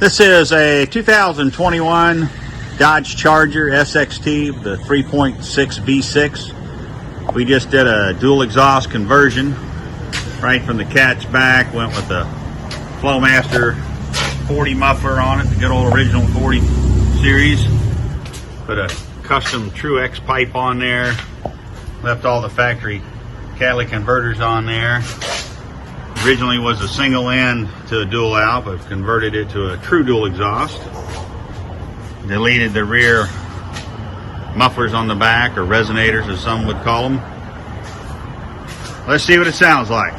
This is a 2021 Dodge Charger SXT, the 3.6 V6. We just did a dual exhaust conversion right from the cat's back. Went with the Flowmaster 40 muffler on it, the good old original 40 series. Put a custom True-X pipe on there. Left all the factory catalytic converters on there. Originally was a single end to a dual out, but converted it to a true dual exhaust. Deleted the rear mufflers on the back, or resonators as some would call them. Let's see what it sounds like.